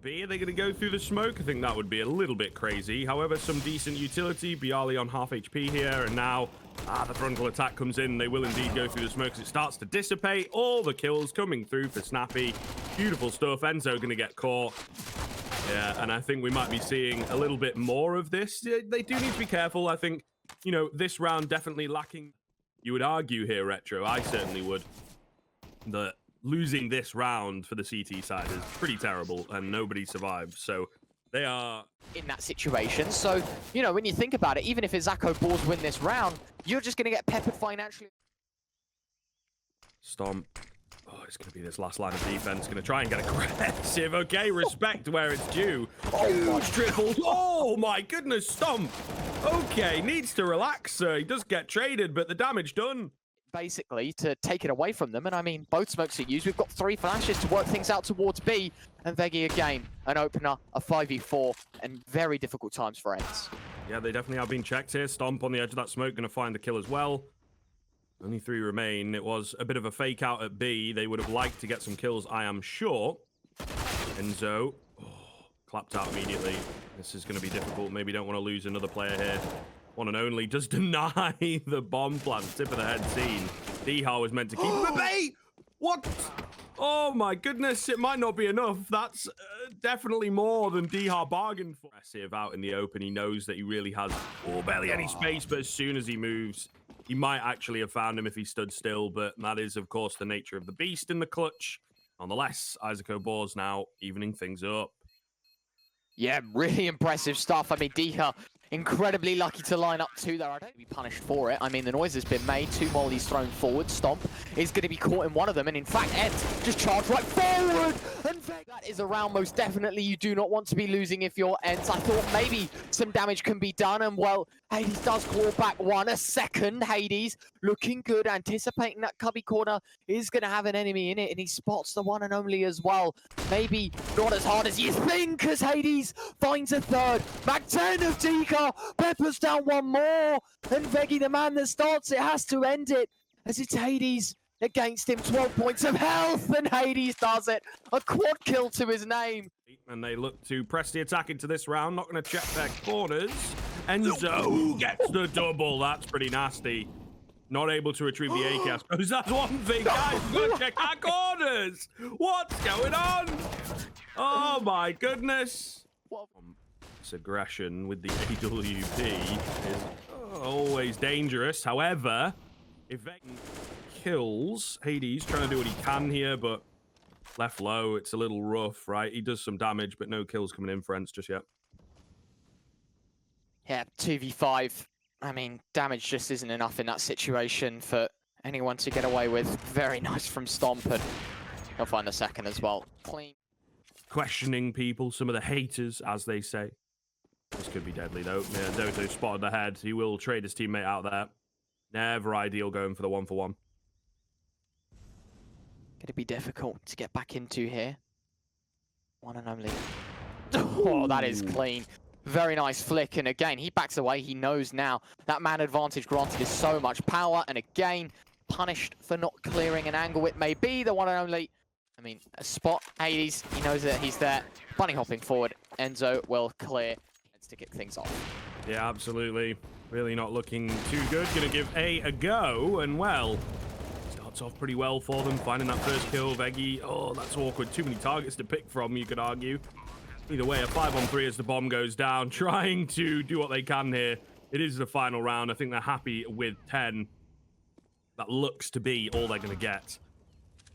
B, are they going to go through the smoke? I think that would be a little bit crazy. However, some decent utility. byali on half HP here, and now the frontal attack comes in. They will indeed go through the smoke as it starts to dissipate. All the kills coming through for Snappi. Beautiful stuff. Enzo going to get caught. Yeah, and I think we might be seeing a little bit more of this. They do need to be careful. I think, you know, this round definitely lacking. You would argue here, Retro, I certainly would, that losing this round for the CT side is pretty terrible and nobody survives. So they are in that situation. So, you know, when you think about it, even if Izako Boars win this round, you're just going to get peppered financially. Stomp. Oh, it's going to be this last line of defense. Going to try and get aggressive. Okay, respect where it's due. Huge triple. Oh, my goodness, Stomp. Okay, needs to relax, sir. He does get traded, but the damage done. Basically, to take it away from them. And I mean, both smokes are used. We've got 3 flashes to work things out towards B. And Vegi again, an opener, a 5v4, and very difficult times for ENCE. Yeah, they definitely have been checked here. Stomp on the edge of that smoke, going to find the kill as well. Only 3 remain. It was a bit of a fake out at B. They would have liked to get some kills, I am sure. Enzo, clapped out immediately. This is going to be difficult. Maybe don't want to lose another player here. One and only does deny the bomb plant. Tip of the head scene. dycha was meant to keep him at bay. What? Oh my goodness, it might not be enough. That's definitely more than dycha bargained for. Aggressive out in the open. He knows that he really has barely any space, but as soon as he moves, he might actually have found him if he stood still, but that is, of course, the nature of the beast in the clutch. Nonetheless, Izako Boars now evening things up. Yeah, really impressive stuff. I mean, dycha incredibly lucky to line up 2 there. I don't be punished for it. I mean, the noise has been made. 2 mollies thrown forward. Stomp is going to be caught in one of them. And in fact, ENCE just charged right forward. And that is a round most definitely you do not want to be losing if you're ENCE. I thought maybe some damage can be done. And well, Hades does claw back 1. A second. Hades looking good, anticipating that cubby corner is going to have an enemy in it. And he spots the one and only as well. Maybe not as hard as you think, as Hades finds a 3rd. Back 10 of dycha. Peppers down 1 more. And Vegi, the man that starts it, has to end it. As it's Hades against him. 12 points of health. And Hades does it. A quad kill to his name. And they look to press the attack into this round. Not going to check their corners. Enzo gets the double. That's pretty nasty. Not able to retrieve the AK. I suppose that's one thing, guys. We've got to check our corners. What's going on? Oh, my goodness. This aggression with the AWP is always dangerous. However, if Vegi kills Hades, trying to do what he can here, but left low, it's a little rough, right? He does some damage, but no kills coming in for ENCE just yet. Yeah, 2v5. I mean, damage just isn't enough in that situation for anyone to get away with. Very nice from Stomp, and he'll find the 2nd as well. Clean. Questioning people, some of the haters, as they say. This could be deadly, though. Yeah, Doto spotted the head. He will trade his teammate out there. Never ideal going for the 1-for-1. Gonna be difficult to get back into here. One and only. Oh, that is clean. Very nice flick, and again, he backs away. He knows now that man advantage granted is so much power, and again, punished for not clearing an angle. It may be the one and only. I mean, a spot. Hades, he knows that he's there. Bunny hopping forward. Enzo will clear to kick things off. Yeah, absolutely. Really not looking too good. Gonna give A go, and well, starts off pretty well for them, finding that first kill. Vegi, oh, that's awkward. Too many targets to pick from, you could argue. Either way, a 5-on-3 as the bomb goes down, trying to do what they can here. It is the final round. I think they're happy with 10. That looks to be all they're going to get.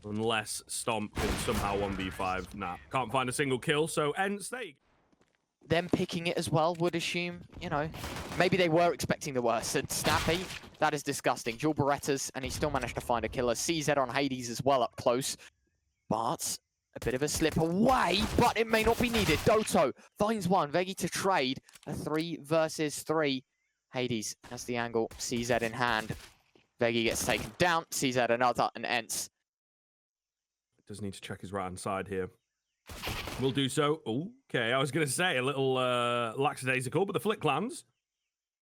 Unless Stomp can somehow 1v5. Nah, can't find a single kill, so ENCE, there you go. Them picking it as well would assume, you know, maybe they were expecting the worst. And Snappi, that is disgusting. Dual Berettas, and he still managed to find a killer. CZ on Hades as well up close. But a bit of a slip away, but it may not be needed. Doto finds 1. Vegi to trade. A 3 versus 3. Hades has the angle. CZ in hand. Vegi gets taken down. CZ another, and ENCE. Does need to check his right-hand side here. We'll do so. Okay, I was going to say a little lackadaisical, but the flick lands.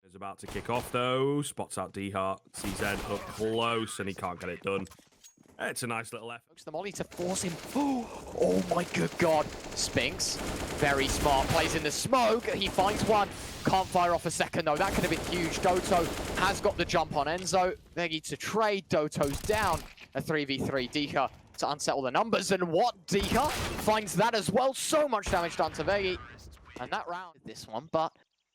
Is about to kick off, though. Spots out dycha. CZ up close, and he can't get it done. It's a nice little effort. The molly to force him. Oh my good god. Spinx, very smart, plays in the smoke. He finds one. Can't fire off a second though. That could have been huge. Doto has got the jump on Enzo. Vegi to trade. Doto's down. A 3v3. Dycha to unsettle the numbers. And what? Dycha finds that as well. So much damage done to Vegi. And that round, this one, but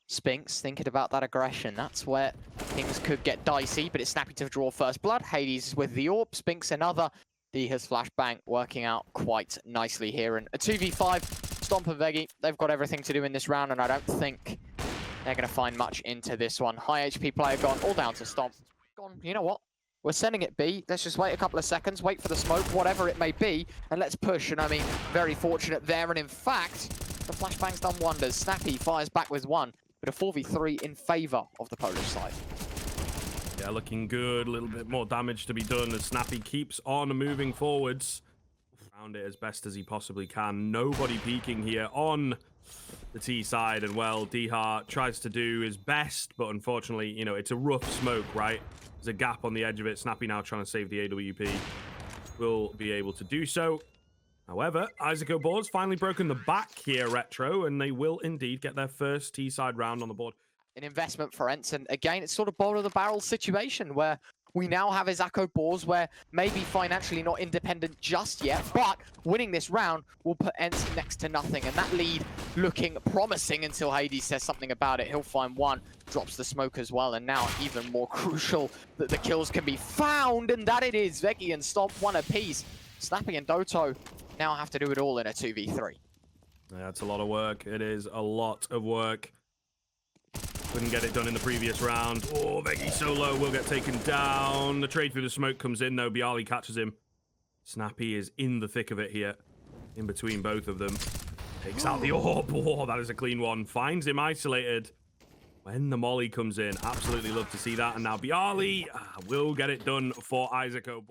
Spinx thinking about that aggression. That's where things could get dicey, but it's Snappi to draw first blood. Hades with the orb, Spinx another. Dycha's flashbang working out quite nicely here. And a 2v5, Stomp and Vegi, they've got everything to do in this round, and I don't think they're going to find much into this one. High HP player gone, all down to Stomp. Gone, you know what? We're sending it B. Let's just wait a couple of seconds, wait for the smoke, whatever it may be, and let's push. And I mean, very fortunate there. And in fact, the flashbang's done wonders. Snappi fires back with one, but a 4v3 in favor of the Polish side. Yeah, looking good. A little bit more damage to be done as Snappi keeps on moving forwards. Found it as best as he possibly can. Nobody peeking here on the T side. And, well, Dycha tries to do his best, but unfortunately, you know, it's a rough smoke, right? There's a gap on the edge of it. Snappi now trying to save the AWP. Will be able to do so. However, Izako Boars finally broken the back here, Retro, and they will indeed get their first T-side round on the board. An investment for ENCE, and again, it's sort of bottom of the barrel situation where we now have Izako Boars, where maybe financially not independent just yet, but winning this round will put ENCE next to nothing, and that lead looking promising until Hades says something about it. He'll find one, drops the smoke as well, and now even more crucial that the kills can be found, and that it is. Vegi and Stomp one apiece. Snappi and Doto now have to do it all in a 2v3. Yeah, it's a lot of work. It is a lot of work. Couldn't get it done in the previous round. Oh, Vegi solo will get taken down. The trade through the smoke comes in, though. Byali catches him. Snappi is in the thick of it here. In between both of them. Takes out the orb. Oh, that is a clean one. Finds him isolated. When the molly comes in. Absolutely love to see that. And now Byali will get it done for Izako.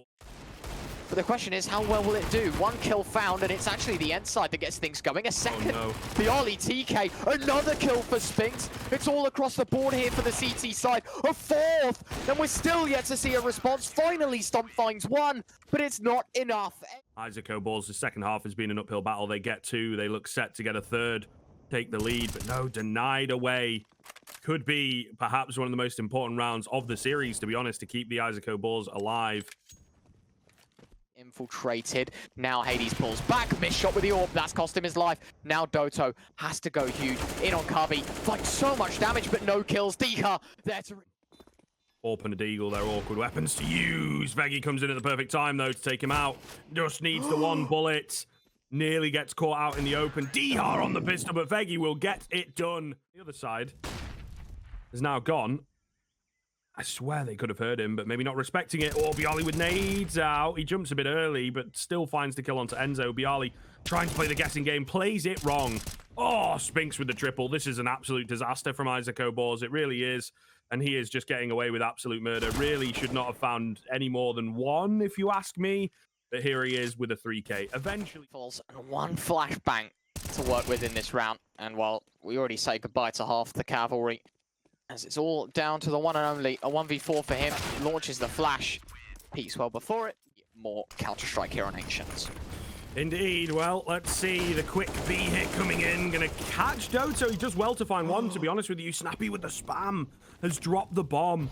But the question is, how well will it do? One kill found, and it's actually the ENCE side that gets things going. A second, byali TK, another kill for Spinx. It's all across the board here for the CT side. A fourth, and we're still yet to see a response. Finally, Stomp finds one, but it's not enough. Izako Boars, the second half has been an uphill battle. They get two, they look set to get a third, take the lead, but no, denied away. Could be perhaps one of the most important rounds of the series, to be honest, to keep the Izako Boars alive. Infiltrated. Now Hades pulls back. Missed shot with the orb. That's cost him his life. Now Doto has to go huge. In on Cubby. Finds so much damage, but no kills. Dycha there to... Orp and a deagle, they're awkward weapons to use. Vegi comes in at the perfect time, though, to take him out. Just needs the one bullet. Nearly gets caught out in the open. Dycha on the pistol, but Vegi will get it done. The other side is now gone. I swear they could have heard him, but maybe not respecting it. Oh, byali with nades out. He jumps a bit early, but still finds the kill onto Enzo. Byali trying to play the guessing game, plays it wrong. Oh, Spinx with the triple. This is an absolute disaster from Izako Boars. It really is. And he is just getting away with absolute murder. Really should not have found any more than one, if you ask me. But here he is with a 3K. Eventually falls and one flashbang to work with in this round. And while we already say goodbye to half the cavalry, as it's all down to the one and only, a 1v4 for him. Launches the flash. Peaks well before it. More Counter-Strike here on Ancients. Indeed. Well, let's see. The quick B hit coming in. Gonna catch Doto. He does well to find one, to be honest with you. Snappi with the spam has dropped the bomb.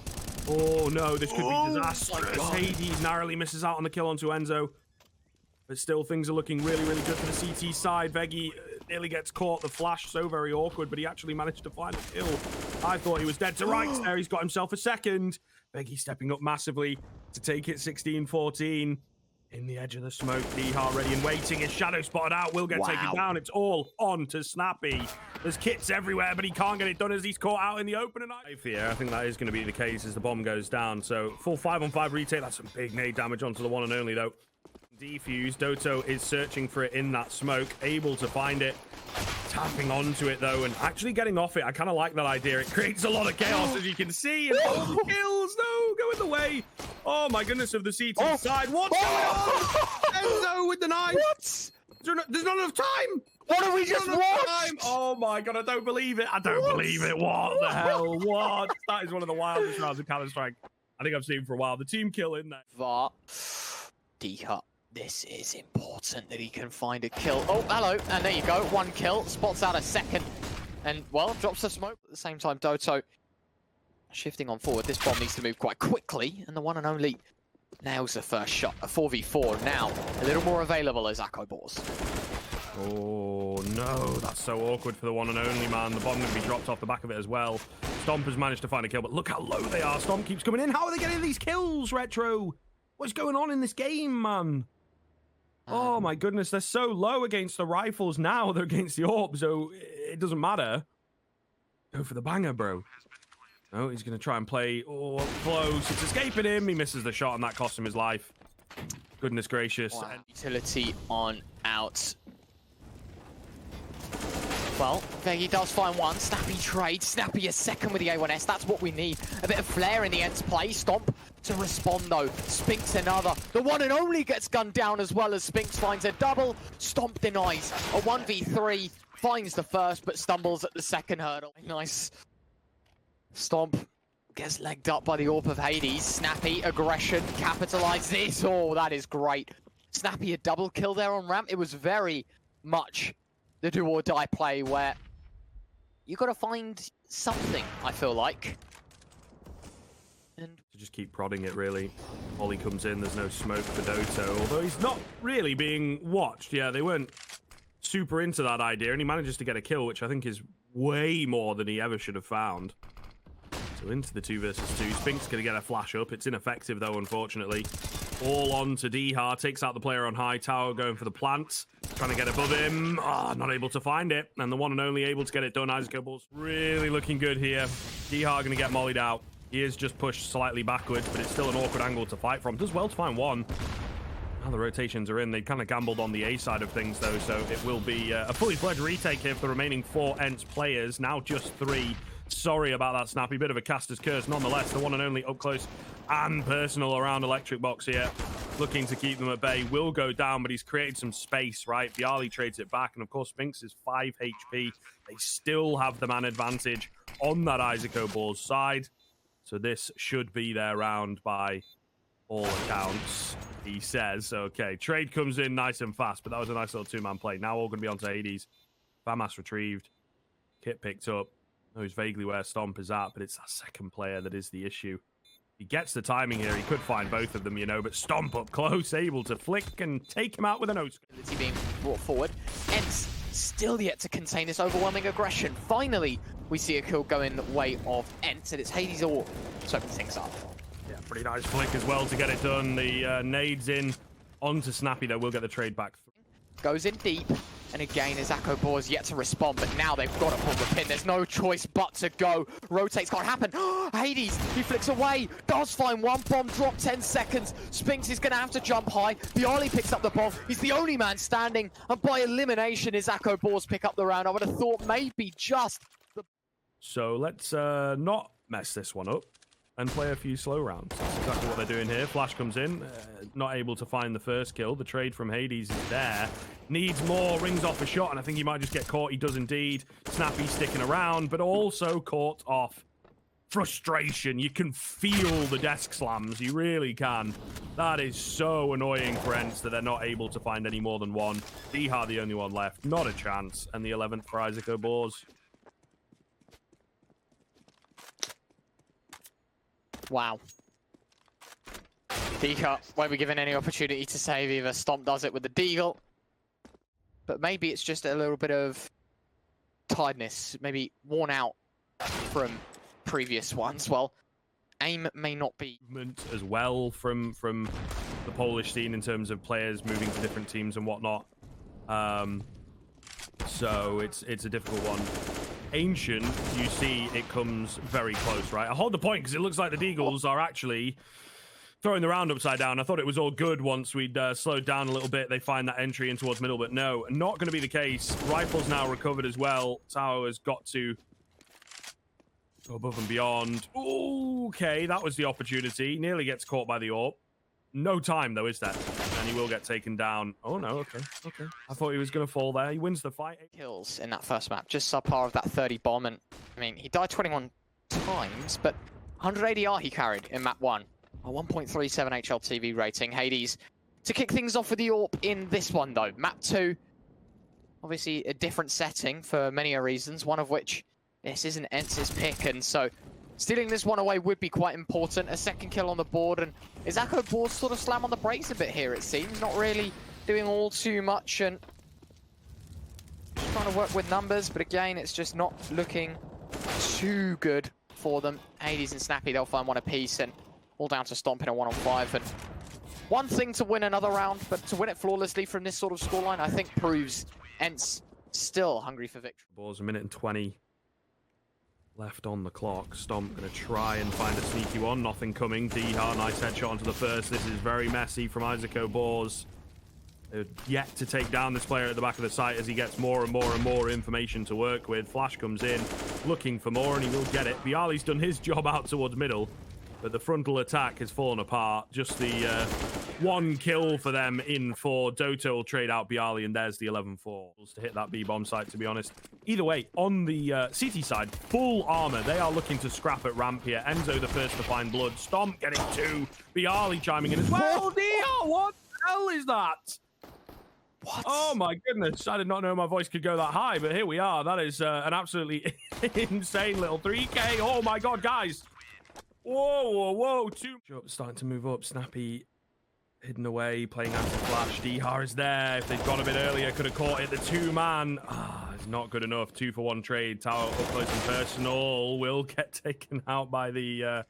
Oh, no. This could be disastrous. Hades narrowly misses out on the kill onto Enzo. But still, things are looking really, really good for the CT side. Vegi nearly gets caught. The flash, so very awkward, but he actually managed to find a kill. I thought he was dead to rights there. He's got himself a second. Vegi stepping up massively to take it 16-14. In the edge of the smoke, Dycha ready and waiting. His shadow spotted out, will get taken down. It's all on to Snappi. There's kits everywhere, but he can't get it done as he's caught out in the open. And I think that is going to be the case as the bomb goes down. So full 5-on-5 retake. That's some big nade damage onto the one and only, though. Defuse. Doto is searching for it in that smoke, able to find it, tapping onto it though, and actually getting off it. I kind of like that idea. It creates a lot of chaos, as you can see. And all the kills, no, go in the way. Oh my goodness, of the CT side. What's going on? Enzo with the knife. What? There's not enough time. What have we just watched? Oh my god, I don't believe it. I don't believe it. What the hell? What? That is one of the wildest rounds of Counter-Strike I think I've seen for a while. The team kill in there. Dycha, this is important that he can find a kill. Oh, hello, and there you go, 1 kill, spots out a second, and, well, drops the smoke at the same time. Doto shifting on forward. This bomb needs to move quite quickly, and the one and only nails the first shot. A 4v4 now, a little more available as Izako Boars. Oh, no, that's so awkward for the one and only, man. The bomb going to be dropped off the back of it as well. Stomp has managed to find a kill, but look how low they are. Stomp keeps coming in. How are they getting these kills, Retro? What's going on in this game, man? Oh, my goodness, they're so low against the rifles now. They're against the orbs, so it doesn't matter. Go for the banger, bro. Oh, he's going to try and play close. It's escaping him. He misses the shot, and that cost him his life. Goodness gracious. Wow. Utility on out. Well, Vegi does find one. Snappi trade. Snappi a second with the A1S. That's what we need. A bit of flair in the ENCE play. Stomp to respond, though. Spinx another. The one and only gets gunned down as well as Spinx finds a double. Stomp denies. A 1v3. Finds the first, but stumbles at the second hurdle. Nice. Stomp gets legged up by the AWP of Hades. Snappi, aggression, capitalize this. Oh, that is great. Snappi a double kill there on ramp. It was very much the do or die play where you got to find something, I feel like. And to just keep prodding it, really. Ollie comes in, there's no smoke for Doto, although he's not really being watched. Yeah, they weren't super into that idea, and he manages to get a kill, which I think is way more than he ever should have found. So into the 2 versus 2. Spinx going to get a flash up. It's ineffective, though, unfortunately. All on to dycha. Takes out the player on high. TOAO going for the plant. Trying to get above him. Not able to find it. And the one and only able to get it done. Izako Boars really looking good here. dycha going to get mollied out. He is just pushed slightly backwards, but it's still an awkward angle to fight from. Does well to find one. Now the rotations are in. They kind of gambled on the A side of things, though, so it will be a fully fledged retake here for the remaining 4 ENCE players. Now just 3. Sorry about that, Snappi. Bit of a caster's curse. Nonetheless, the one and only up close and personal around Electric Box here. Looking to keep them at bay. Will go down, but he's created some space, right? Byali trades it back. And, of course, Spinx is 5 HP. They still have the man advantage on that Izako Boars side. So this should be their round by all accounts, he says. Okay, trade comes in nice and fast, but that was a nice little 2-man play. Now all going to be on to Hades. Famas retrieved. Kit picked up. Knows vaguely where Stomp is at, but it's that second player that is the issue. He gets the timing here. He could find both of them, you know, but Stomp up close, able to flick and take him out with a nose. Being brought forward. ENCE still yet to contain this overwhelming aggression. Finally, we see a kill go in the way of ENCE, and it's Hades all soaking things up. Yeah, pretty nice flick as well to get it done. The nades in onto Snappi, though. We'll get the trade back. Goes in deep. And again, Izako Boars yet to respond, but now they've got to pull the pin. There's no choice but to go. Rotates can't happen. Hades, he flicks away. Does find one bomb drop, 10 seconds. Spinx is going to have to jump high. Byali picks up the bomb. He's the only man standing. And by elimination, Izako Boars pick up the round. I would have thought maybe just the... So let's not mess this one up and play a few slow rounds. That's exactly what they're doing here. Flash comes in, not able to find the first kill. The trade from Hades is there. Needs more, rings off a shot, and I think he might just get caught. He does indeed. Snappi sticking around, but also caught off. Frustration. You can feel the desk slams. You really can. That is so annoying for ENCE that they're not able to find any more than one. dycha the only one left. Not a chance. And the 11th for Izako Boars. Wow. dycha won't be given any opportunity to save either. Stomp does it with the deagle. But maybe it's just a little bit of tiredness, maybe worn out from previous ones. Well, aim may not be as well from the Polish scene in terms of players moving to different teams and whatnot. So it's a difficult one. Ancient, you see it comes very close, right? I hold the point because it looks like the deagles are actually throwing the round upside down. I thought it was all good once we'd slowed down a little bit. They find that entry in towards middle, but no, not going to be the case. Rifle's now recovered as well. TOAO has got to go above and beyond. Okay, that was the opportunity. Nearly gets caught by the AWP. No time, though, is there? And he will get taken down. Oh, no, okay. I thought he was going to fall there. He wins the fight. Kills in that first map, just subpar of that 30 bomb. And, I mean, he died 21 times, but 100 ADR he carried in map 1. A 1.37 HLTV rating. Hades to kick things off with the AWP in this one, though. Map 2, obviously a different setting for many reasons, one of which this isn't ENCE's pick, and so stealing this one away would be quite important. A second kill on the board, and Izako Boars sort of slam on the brakes a bit here, it seems. Not really doing all too much, and just trying to work with numbers, but again, it's just not looking too good for them. Hades and Snappi, they'll find one apiece, and all down to Stomp in a 1-on-5. And one thing to win another round, but to win it flawlessly from this sort of scoreline, I think proves ENCE still hungry for victory. Balls 1:20 left on the clock. Stomp going to try and find a sneaky one. Nothing coming. dycha, nice headshot onto the first. This is very messy from Izako Boars. They're yet to take down this player at the back of the site as he gets more and more and more information to work with. Flash comes in, looking for more, and he will get it. Byali's done his job out towards middle, but the frontal attack has fallen apart. Just the one kill for them in 4. Doto will trade out byali, and there's the 11-4 to hit that B-bomb site, to be honest. Either way, on the CT side, full armor. They are looking to scrap at ramp here. Enzo the first to find blood. Stomp getting 2. byali chiming in as well. dycha, what the hell is that? What? Oh my goodness, I did not know my voice could go that high, but here we are. That is an absolutely insane little 3K. Oh my god, guys. Whoa, whoa, whoa. 2. Starting to move up. Snappi hidden away, playing anti-flash. dycha is there. If they'd gone a bit earlier, could have caught it. The 2-man. It's not good enough. 2-for-1 trade. TOAO up close and personal will get taken out by the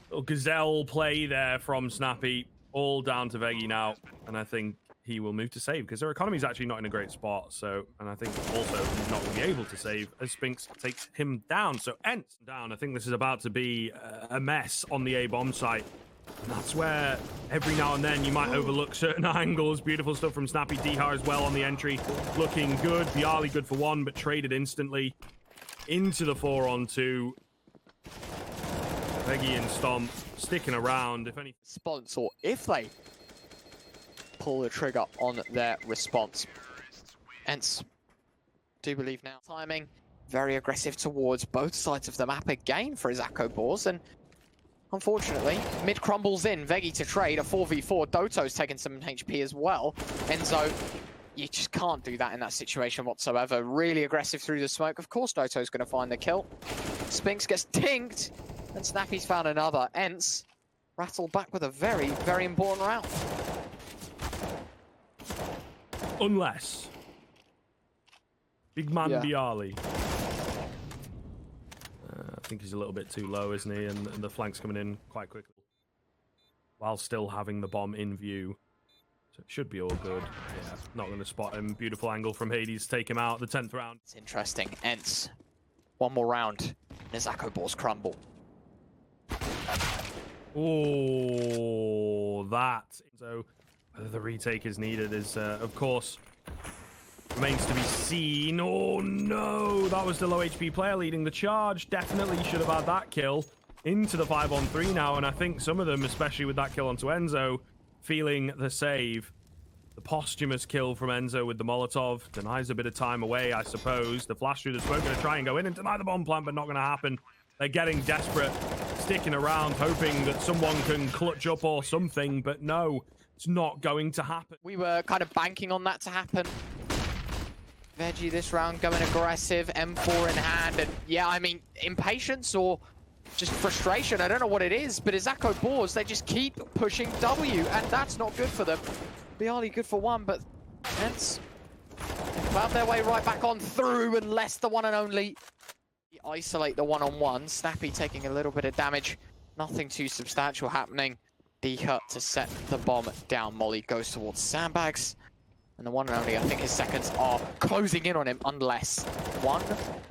little gazelle play there from Snappi. All down to Vegi now. And I think he will move to save because their economy is actually not in a great spot. So, and I think also he's not going to be able to save as Spinx takes him down. So ENCE down. I think this is about to be a mess on the A-bomb site. And that's where every now and then you might overlook certain angles. Beautiful stuff from Snappi. dycha as well on the entry. Looking good. byali good for 1, but traded instantly into the 4-on-2. Vegi and Stomp sticking around. If any response, or if they pull the trigger on their response. ENCE do believe now. Timing very aggressive towards both sides of the map again for Izako Boars, and unfortunately, mid crumbles in. Vegi to trade a 4v4. Doto's taking some HP as well. Enzo, you just can't do that in that situation whatsoever. Really aggressive through the smoke. Of course, Doto's going to find the kill. Spinx gets tinked, and Snappi's found another. ENCE rattle back with a very, very important round. Unless big man byali. I think he's a little bit too low, isn't he? And the flank's coming in quite quickly while still having the bomb in view. So it should be all good. Yeah, not going to spot him. Beautiful angle from Hades to take him out. The 10th round. It's interesting. ENCE, one more round. Izako Boars crumble. Oh, that. So whether the retake is needed is, of course, remains to be seen. Oh no, that was the low HP player leading the charge. Definitely should have had that kill into the 5-on-3 now, and I think some of them, especially with that kill onto Enzo, feeling the save. The posthumous kill from Enzo with the Molotov denies a bit of time away, I suppose. The flash through the smoke going to try and go in and deny the bomb plant, but not going to happen. They're getting desperate, sticking around, hoping that someone can clutch up or something, but no, it's not going to happen. We were kind of banking on that to happen. Vegi this round going aggressive, M4 in hand, and yeah, I mean, impatience or just frustration, I don't know what it is, but Izako Boars, they just keep pushing W, and that's not good for them. byali good for 1, but ENCE found their way right back on through, unless the one and only isolate the 1-on-1. Snappi taking a little bit of damage, nothing too substantial happening. dycha to set the bomb down. Molly goes towards sandbags, and the one and only, I think his seconds are closing in on him, unless one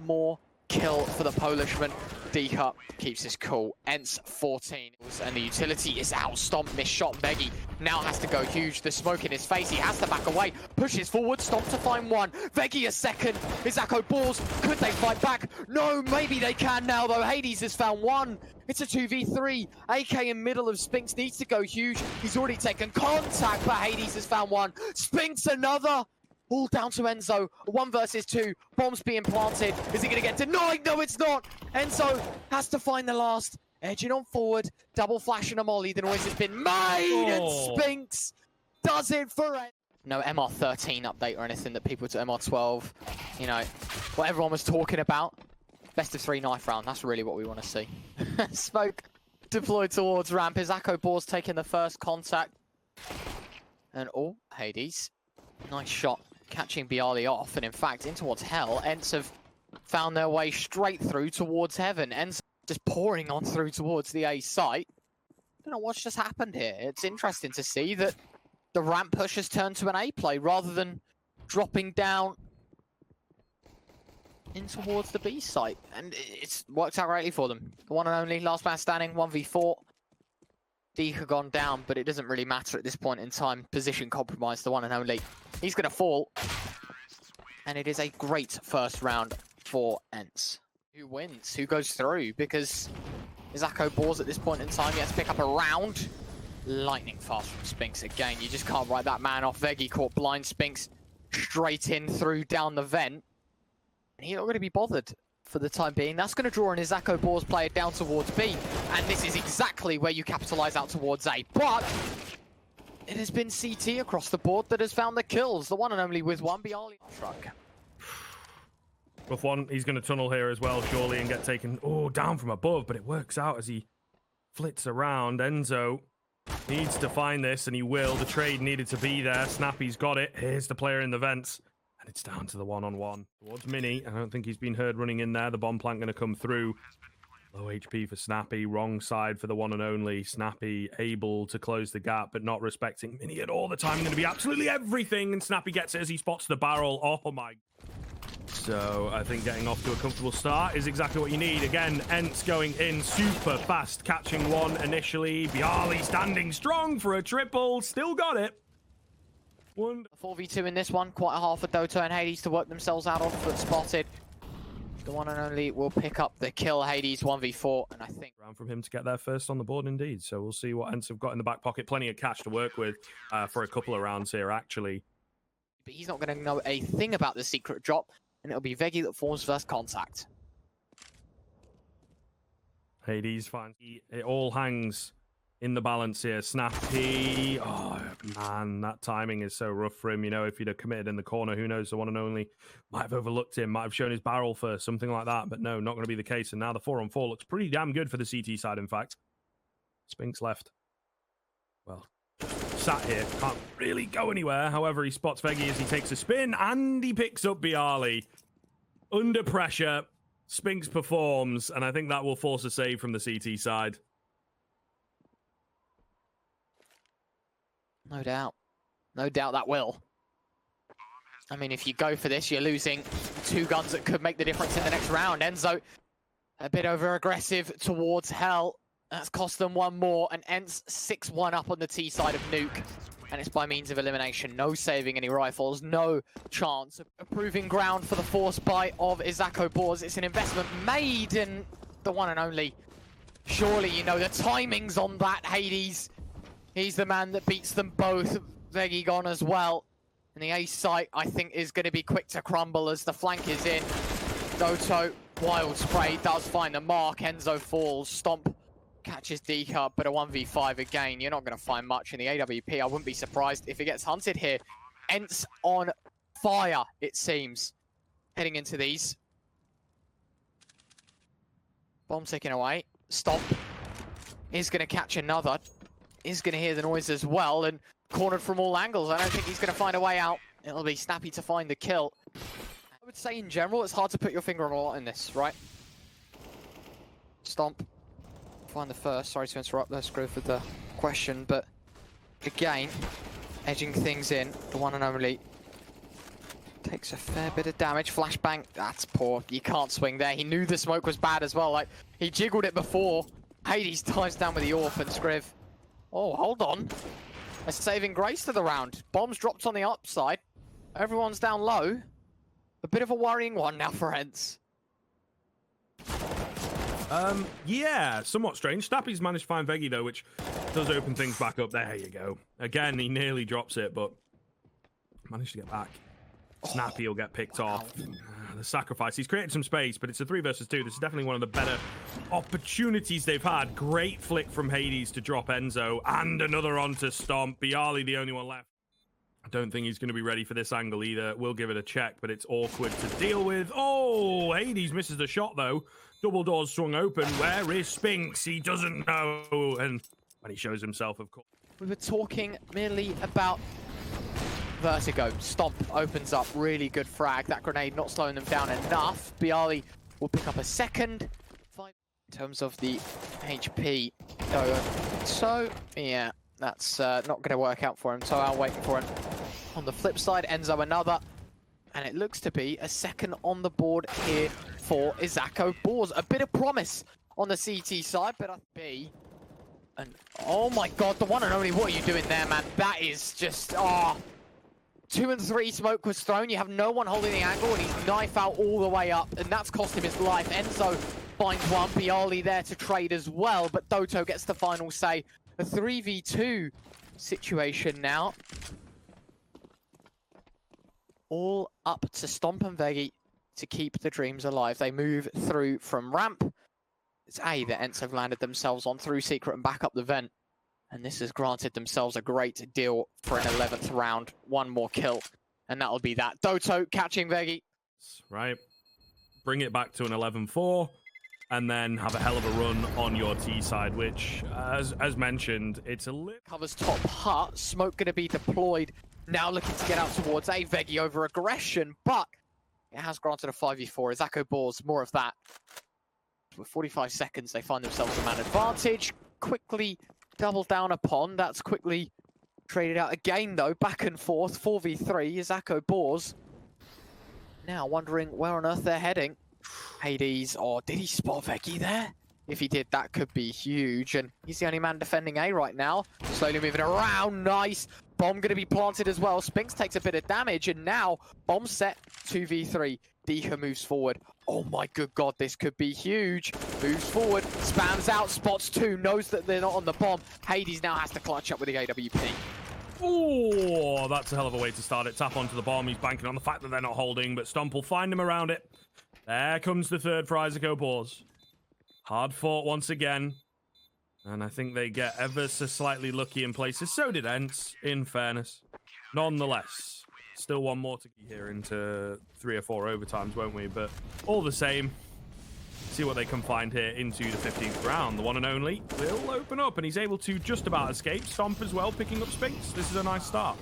more kill for the Polishman. dycha keeps his cool. ENCE 14, and the utility is out. Stomp missed shot. Vegi now has to go huge. The smoke in his face. He has to back away. Pushes forward. Stomp to find 1. Vegi a second. Izako Boars. Could they fight back? No, maybe they can now though. Hades has found 1. It's a 2v3. AK in middle of Spinx needs to go huge. He's already taken contact, but Hades has found 1. Spinx another. All down to Enzo. 1 versus 2. Bombs being planted. Is he going to get denied? No, it's not. Enzo has to find the last. Edging on forward, double flash and a molly. The noise has been made, and Spinx does it for it. No MR13 update or anything that people to MR12, you know, what everyone was talking about. Best of 3 knife round, that's really what we want to see. Smoke deployed towards ramp. Izako Boars taking the first contact. And oh, Hades, nice shot, catching byali off. And in fact, in towards hell, ENCE have found their way straight through towards heaven. ENCE just pouring on through towards the A site. I don't know what's just happened here. It's interesting to see that the ramp push has turned to an A play rather than dropping down in towards the B site. And it's worked out greatly for them. The one and only last man standing, 1v4. Dycha gone down, but it doesn't really matter at this point in time. Position compromised, the one and only. He's going to fall. And it is a great first round for ENCE. Who wins? Who goes through? Because Izako Boars at this point in time, he has to pick up a round. Lightning fast from Spinx again. You just can't write that man off. Vegi caught blind. Spinx straight in through down the vent. And he's not going to be bothered for the time being. That's going to draw an Izako Boars player down towards B. And this is exactly where you capitalize out towards A. But it has been CT across the board that has found the kills. The one and only with one, byali. Truck. Rough one. He's going to tunnel here as well, surely, and get taken down from above. But it works out as he flits around. Enzo needs to find this, and he will. The trade needed to be there. Snappi's got it. Here's the player in the vents. And it's down to the one-on-one. Towards Mini. I don't think he's been heard running in there. The bomb plant going to come through. Low HP for Snappi. Wrong side for the one and only. Snappi able to close the gap, but not respecting Mini at all. The time going to be absolutely everything. And Snappi gets it as he spots the barrel. Oh, my. So I think getting off to a comfortable start is exactly what you need. Again, ENCE going in super fast. Catching one initially. byali standing strong for a triple. Still got it. 4v2 in this one, quite a half for Doto and Hades to work themselves out of, but spotted. The one and only will pick up the kill. Hades 1v4, and I think round from him to get there first on the board indeed. So we'll see what ENCE have got in the back pocket. Plenty of cash to work with for a couple of rounds here, actually. But he's not going to know a thing about the secret drop, and it'll be Vegi that forms first contact. Hades finds it all hangs in the balance here. Snappi. Oh, man, that timing is so rough for him. You know, if he'd have committed in the corner, who knows, the one and only might have overlooked him, might have shown his barrel first, something like that. But no, not going to be the case. And now the 4-on-4 looks pretty damn good for the CT side, in fact. Spinx left. Well, sat here, can't really go anywhere. However, he spots Vegi as he takes a spin, and he picks up byali. Under pressure, Spinx performs, and I think that will force a save from the CT side. No doubt. No doubt that will. I mean, if you go for this, you're losing 2 guns that could make the difference in the next round. Enzo, a bit over-aggressive towards hell. That's cost them 1 more, and ENCE 6-1 up on the T side of Nuke. And it's by means of elimination. No saving any rifles, no chance. A proving ground for the force bite of Izako Boars. It's an investment made, and the one and only. Surely, you know, the timing's on that, Hades. He's the man that beats them both. Vegi gone as well. And the ace site, I think, is going to be quick to crumble as the flank is in. Doto, wild spray, does find the mark. Enzo falls. Stomp catches dycha, but a 1v5 again. You're not going to find much in the AWP. I wouldn't be surprised if it gets hunted here. ENCE on fire, it seems, heading into these. Bomb ticking away. Stomp is going to catch another. Is going to hear the noise as well, and cornered from all angles. I don't think he's going to find a way out. It'll be Snappi to find the kill. I would say in general, it's hard to put your finger on a lot in this, right? Stomp. Find the first. Sorry to interrupt there, Screw, for the question, but again, edging things in. The one and only takes a fair bit of damage. Flashbang. That's poor. You can't swing there. He knew the smoke was bad as well. Like, he jiggled it before. Hades dives down with the AWP, and Scriv. Oh, hold on. A saving grace to the round. Bombs dropped on the upside. Everyone's down low. A bit of a worrying one now for ENCE. Yeah, somewhat strange. Snappi's managed to find Vegi, though, which does open things back up. There you go. Again, he nearly drops it, but managed to get back. Snappi will get picked off. the sacrifice. He's created some space, but it's a 3 versus 2. This is definitely one of the better opportunities they've had. Great flick from Hades to drop Enzo, and another onto Stomp. byali, the only one left. I don't think he's going to be ready for this angle either. We'll give it a check, but it's awkward to deal with. Oh, Hades misses the shot, though. Double doors swung open. Where is Spinx? He doesn't know. And when he shows himself, of course. We were talking merely about Vertigo. Stomp opens up, really good frag. That grenade not slowing them down enough. byali will pick up a second. In terms of the HP, so yeah, that's not going to work out for him. TOAO waiting for him. On the flip side, Enzo another. And it looks to be a second on the board here for Izako Boars. A bit of promise on the CT side, but I be. And oh my god, the one and only, what are you doing there, man? That is just, 2 and 3 smoke was thrown. You have no one holding the angle, and he's knife out all the way up, and that's cost him his life. Enzo finds one, byali there to trade as well, but Doto gets the final say. A 3v2 situation now. All up to Stomp and Vegi to keep the dreams alive. They move through from ramp. It's A that ENCE have landed themselves on through secret and back up the vent. And this has granted themselves a great deal for an 11th round. One more kill, and that'll be that. Doto catching Vegi. Right. Bring it back to an 11-4, and then have a hell of a run on your T side, which, as mentioned, it's a little... Covers top hut. Smoke going to be deployed. Now looking to get out towards A. Vegi over aggression, but it has granted a 5v4. Izako Boars, more of that. With 45 seconds, they find themselves a man advantage. Quickly double down upon. That's quickly traded out again, though. Back and forth, 4v3. Izako Boars now wondering where on earth they're heading. Hades, or did he spot Vegi there? If he did, that could be huge. And he's the only man defending A right now. Slowly moving around. Nice. Bomb going to be planted as well. Spinx takes a bit of damage. And now, bomb set 2v3. Dycha moves forward. Oh my good god, this could be huge. Moves forward. Spams out. Spots 2. Knows that they're not on the bomb. Hades now has to clutch up with the AWP. Oh, that's a hell of a way to start it. Tap onto the bomb. He's banking on the fact that they're not holding. But Stomp will find him around it. There comes the third for Izako Boars. Hard fought once again. And I think they get ever so slightly lucky in places. So did ENCE, in fairness. Nonetheless, still one more to get here into 3 or 4 overtimes, won't we? But all the same, see what they can find here into the 15th round. The one and only will open up, and he's able to just about escape. Stomp as well, picking up Spinx. This is a nice start.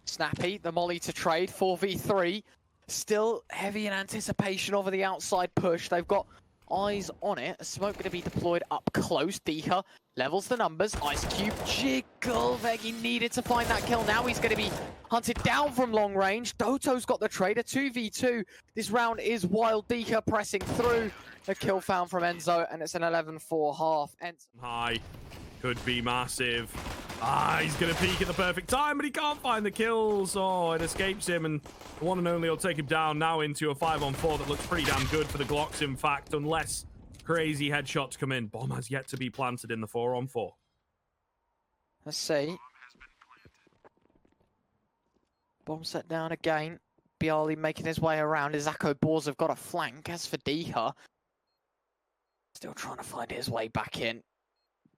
Snappi, the molly to trade, 4v3. Still heavy in anticipation over the outside push. They've got eyes on it. A smoke going to be deployed up close. Dycha levels the numbers. Ice Cube jiggle. Vegi needed to find that kill. Now he's going to be hunted down from long range. Doto's got the trade. A 2v2. This round is wild. Dycha pressing through. A kill found from Enzo, and it's an 11-4 half. ENCE High. Could be massive. He's going to peek at the perfect time, but he can't find the kills. Oh, it escapes him, and the one and only will take him down now into a 5-on-4 that looks pretty damn good for the Glocks, in fact, unless crazy headshots come in. Bomb has yet to be planted in the 4-on-4. Let's see. Bomb set down again. byali making his way around. Izako Boars have got a flank. As for Dycha, still trying to find his way back in.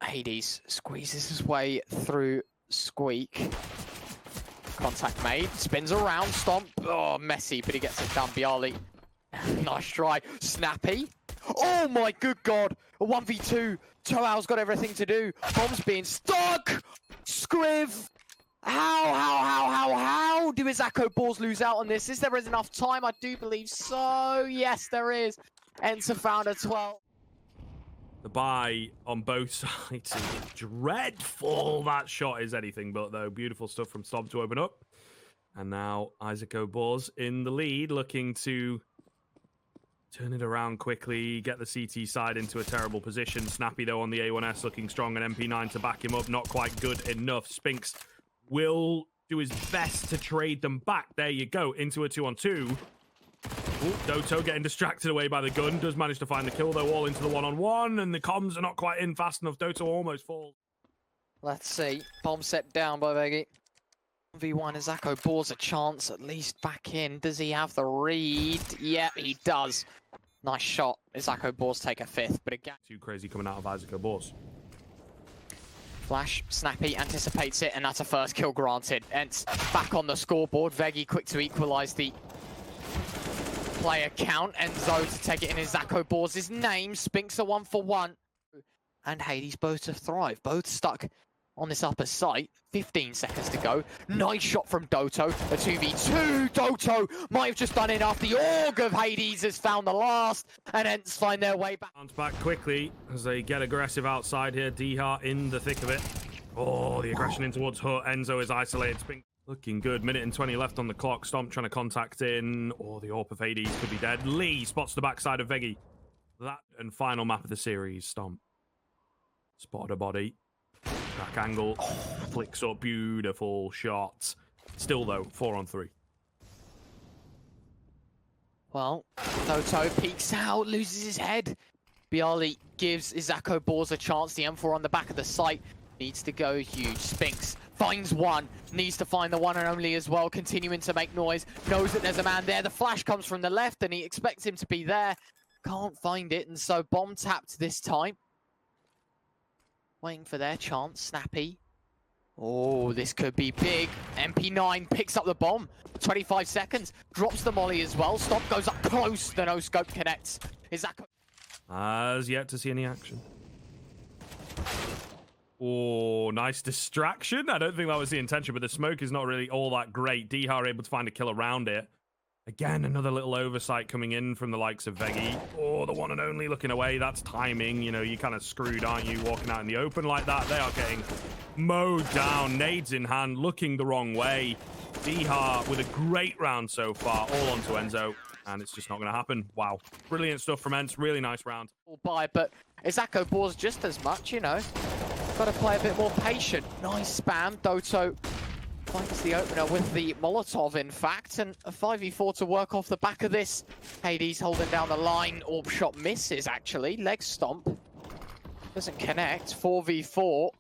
Hades squeezes his way through Squeak. Contact made. Spins around. Stomp. Oh, messy, but he gets it done. byali. Nice try. Snappi. Oh my good god. A 1v2. TOAO's got everything to do. Bomb's being stuck. Scriv. How do Izako Boars lose out on this? Is there enough time? I do believe so. Yes, there is. ENCE found a 12. The buy on both sides is dreadful. That shot is anything but, though. Beautiful stuff from Stomp to open up. And now Izako Boars in the lead, looking to turn it around quickly, get the CT side into a terrible position. Snappi, though, on the A1S, looking strong, and MP9 to back him up. Not quite good enough. Spinx will do his best to trade them back. There you go, into a 2-on-2. Ooh, Doto getting distracted away by the gun. Does manage to find the kill, though, all into the 1-on-1, and the comms are not quite in fast enough. Doto almost falls. Let's see. Bomb set down by Vegi. V1, Izako Boars a chance at least back in. Does he have the read? Yeah, he does. Nice shot. Izako Boars take a 5th, but again... Too crazy coming out of Izako Boars. Flash, Snappi anticipates it, and that's a first kill granted. ENCE back on the scoreboard. Vegi quick to equalise the player count. Enzo to take it in Izako Boars' name. Spinx a 1-for-1. And Hades both to thrive. Both stuck on this upper site. 15 seconds to go. Nice shot from Doto. A 2v2. Doto might have just done enough. The Org of Hades has found the last. And ENCE find their way back. Bounce back quickly as they get aggressive outside here. dycha in the thick of it. Oh, the aggression in towards Hut. Enzo is isolated. Spinx looking good. Minute and 20 left on the clock. Stomp trying to contact in. Oh, the AWP of Hades could be dead. Lee spots the backside of Vegi. That and final map of the series. Stomp. Spotted a body. Back angle. Flicks up. Beautiful shot. Still, though, 4-on-3. Well, Doto peeks out, loses his head. byali gives Izako Boars a chance. The M4 on the back of the site needs to go huge. Spinx finds one, needs to find the one and only as well, continuing to make noise. Knows that there's a man there. The flash comes from the left and he expects him to be there. Can't find it, and so bomb tapped this time. Waiting for their chance. Snappi. Oh, this could be big. MP9 picks up the bomb. 25 seconds. Drops the molly as well. Stomp goes up close. The no-scope connects. Izako Has yet to see any action. Oh, nice distraction. I don't think that was the intention, but the smoke is not really all that great. dycha are able to find a kill around it. Again, another little oversight coming in from the likes of Vegi. Oh, the one and only looking away. That's timing. You know, you're kind of screwed, aren't you, walking out in the open like that? They are getting mowed down. Nades in hand, looking the wrong way. dycha with a great round so far, all onto Enzo. And it's just not going to happen. Wow. Brilliant stuff from ENCE. Really nice round. By, but Izako Boars just as much, you know. Got to play a bit more patient. Nice spam. Doto finds the opener with the Molotov, in fact, and a 5v4 to work off the back of this. Hades holding down the line. Orb shot misses, actually. Leg stomp. Doesn't connect. 4v4.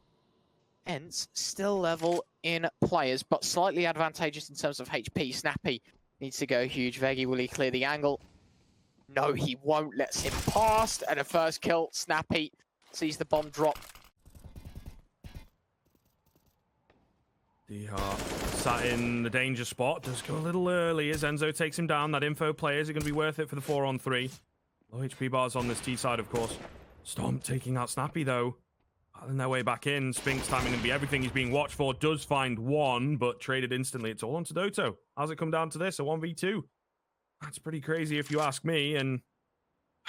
ENCE still level in players, but slightly advantageous in terms of HP. Snappi needs to go huge. Vegi, will he clear the angle? No, he won't. Lets him past. And a first kill. Snappi sees the bomb drop. dycha sat in the danger spot. Does go a little early as Enzo takes him down. That info play, is it going to be worth it for the 4-on-3? Low HP bars on this T side, of course. Stomp taking out Snappi, though. Battling their way back in. Spinx timing and be everything he's being watched for. Does find one, but traded instantly. It's all onto Doto. How's it come down to this? A 1v2? That's pretty crazy if you ask me, and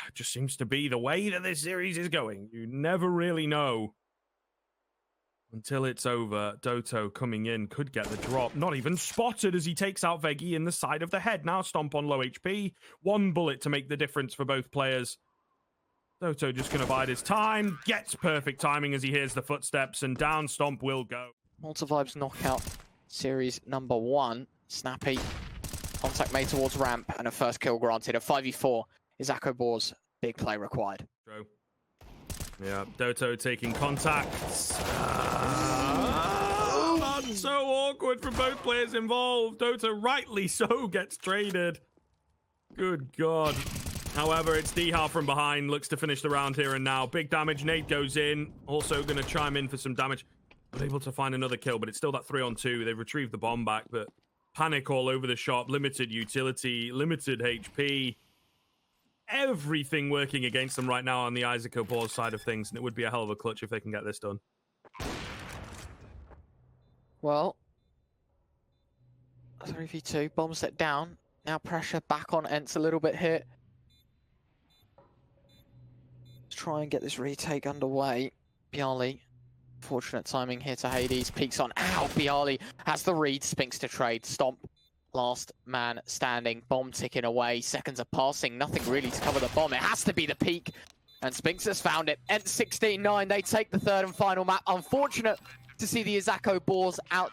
it just seems to be the way that this series is going. You never really know until it's over. Doto coming in, could get the drop. Not even spotted as he takes out Vegi in the side of the head. Now Stomp on low HP. One bullet to make the difference for both players. Doto just going to bide his time. Gets perfect timing as he hears the footsteps, and down Stomp will go. Malta Vibes knockout series number 1. Snappi. Contact made towards ramp, and a first kill granted. A 5v4. Izako Boars. Big play required. Yeah, Doto taking contacts. That's so awkward for both players involved. Doto, rightly so, gets traded. Good God. However, it's dycha from behind. Looks to finish the round here and now. Big damage. Nade goes in. Also going to chime in for some damage. Not able to find another kill, but it's still that 3-on-2. They've retrieved the bomb back, but panic all over the shop. Limited utility. Limited HP. Everything working against them right now on the Izako Boars side of things, and it would be a hell of a clutch if they can get this done. Well, 3v2, bomb set down. Now pressure back on ENCE a little bit here. Let's try and get this retake underway. byali, fortunate timing here to Hades. Peeks on. Ow, byali has the read. Spinx to trade. Stomp. Last man standing. Bomb ticking away. Seconds are passing. Nothing really to cover the bomb. It has to be the peak. And Spinx has found it. ENCE 16-9. They take the third and final map. Unfortunate to see the Izako Boars out.